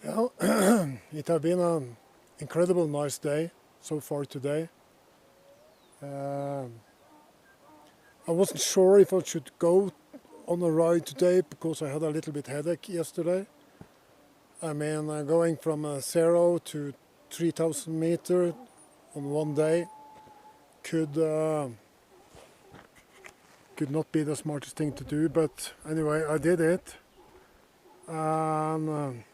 Well, it has been an incredible nice day so far today. Um I wasn't sure if I should go on a ride today because I had a little bit headache yesterday. I mean, going from 0 to 3,000 meter on one day could could not be the smartest thing to do, but anyway, I did it, and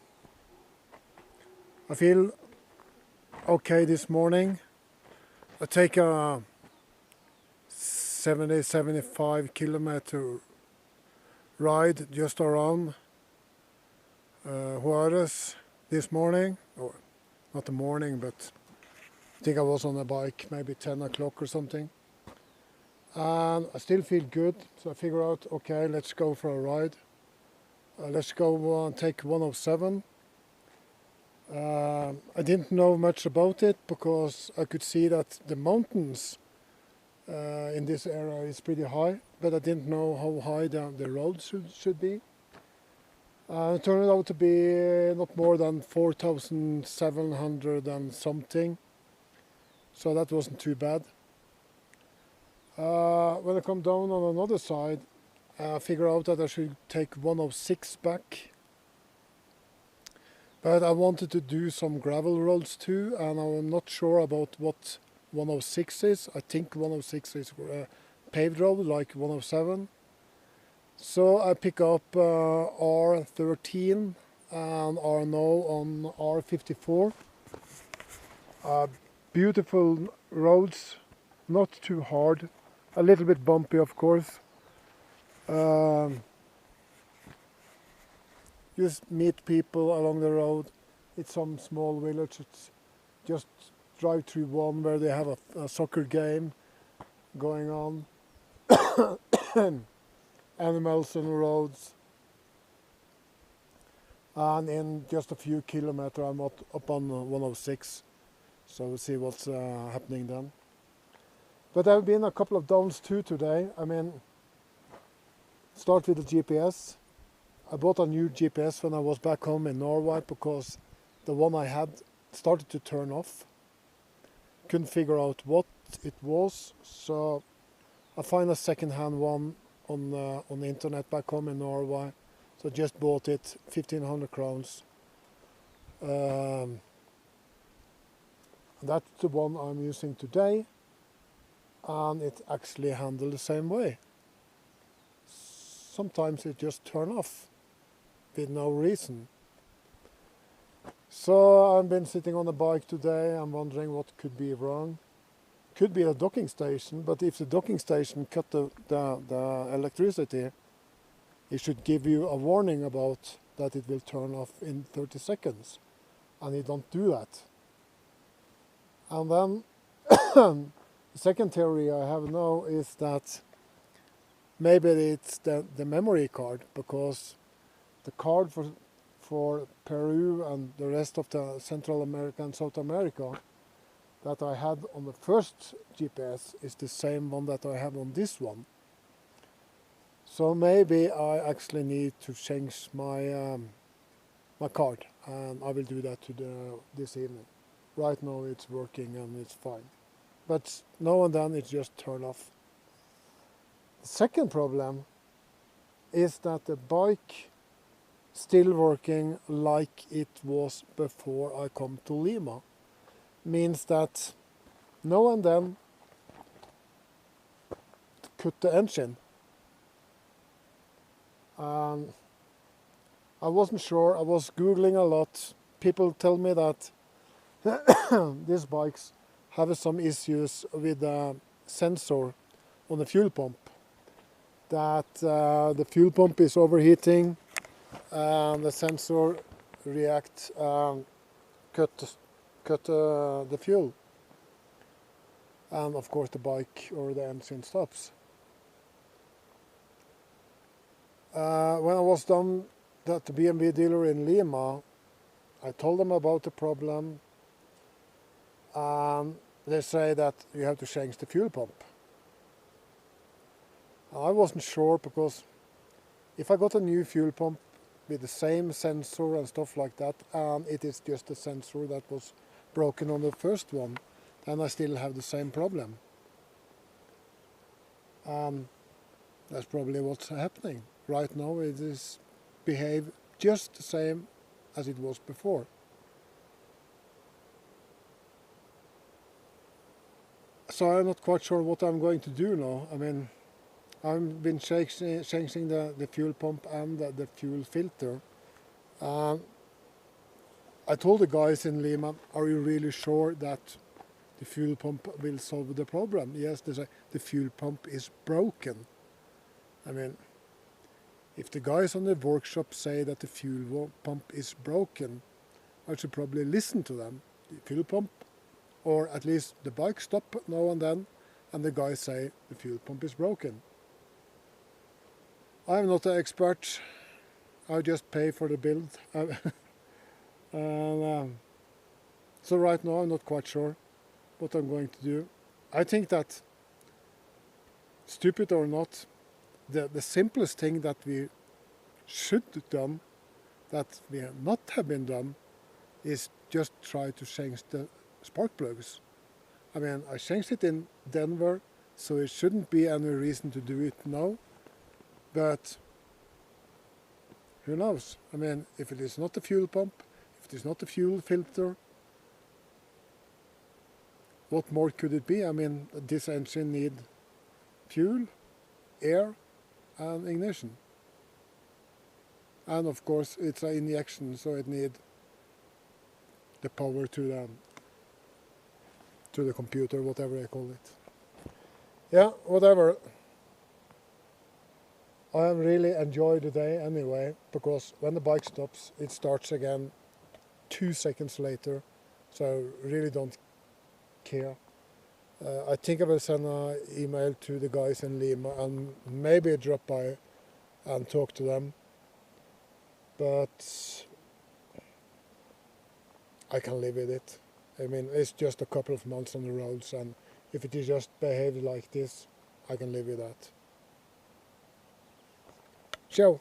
I feel okay this morning. I take a 75 kilometer ride just around Juarez this morning, or not the morning, but I think I was on a bike maybe 10 o'clock or something. And I still feel good, so I figure out, okay, let's go for a ride. Let's go and take 107. I didn't know much about it because I could see that the mountains in this area is pretty high, but I didn't know how high the road should be. It turned out to be not more than 4,700 and something, so that wasn't too bad. When I come down on another side, I figure out that I should take 106 back. But I wanted to do some gravel roads too, and I'm not sure about what 106 is. I think 106 is paved road like 107. So I pick up R13 and are now on R54. Beautiful roads, not too hard, a little bit bumpy of course. Just meet people along the road. It's some small village. It's just drive through one where they have a soccer game going on. Animals on the roads. And in just a few kilometers I'm up on 106. So we'll see what's happening then. But there have been a couple of downs too today. I mean, start with the GPS. I bought a new GPS when I was back home in Norway because the one I had started to turn off. Couldn't figure out what it was, so I find a second-hand one on the internet back home in Norway. So I just bought it, 1,500 crowns. That's the one I'm using today, and it actually handles the same way. Sometimes it just turns off with no reason. So I've been sitting on the bike today. I'm wondering what could be wrong. Could be a docking station, but if the docking station cut the electricity, it should give you a warning about that it will turn off in 30 seconds. And it don't do that. And then the second theory I have now is that maybe it's the memory card, because the card for Peru and the rest of the Central America and South America that I had on the first GPS is the same one that I have on this one. So maybe I actually need to change my my card, and I will do that this evening. Right now it's working and it's fine. But now and then it just turns off. The second problem is that the bike still working like it was before I come to Lima. Means that now and then cut the engine. I wasn't sure, I was Googling a lot. People tell me that these bikes have some issues with the sensor on the fuel pump. That the fuel pump is overheating and the sensor reacts and cut the fuel. And of course the bike or the engine stops. When I was down at the BMW dealer in Lima, I told them about the problem, and they say that you have to change the fuel pump. I wasn't sure, because if I got a new fuel pump with the same sensor and stuff like that, and it is just the sensor that was broken on the first one, then I still have the same problem. That's probably what's happening. Right now it is behave just the same as it was before. So I'm not quite sure what I'm going to do now. I mean, I've been changing the fuel pump and the fuel filter. I told the guys in Lima, are you really sure that the fuel pump will solve the problem? Yes, they say the fuel pump is broken. I mean, if the guys on the workshop say that the fuel pump is broken, I should probably listen to them. The fuel pump, or at least the bike stop now and then, and the guys say the fuel pump is broken. I'm not an expert. I just pay for the build. So right now I'm not quite sure what I'm going to do. I think that, stupid or not, the simplest thing that we should have done, that we have not have been done, is just try to change the spark plugs. I mean, I changed it in Denver, so it shouldn't be any reason to do it now. But who knows? I mean, if it is not the fuel pump, if it is not the fuel filter, what more could it be? I mean, this engine needs fuel, air, and ignition. And of course, it's an injection, so it needs the power to the computer, whatever I call it. Yeah, whatever. I have really enjoyed the day anyway, because when the bike stops, it starts again 2 seconds later, so I really don't care. I think I will send an email to the guys in Lima and maybe drop by and talk to them. But I can live with it. I mean, it's just a couple of months on the roads, and if it is just behaved like this, I can live with that. Ciao.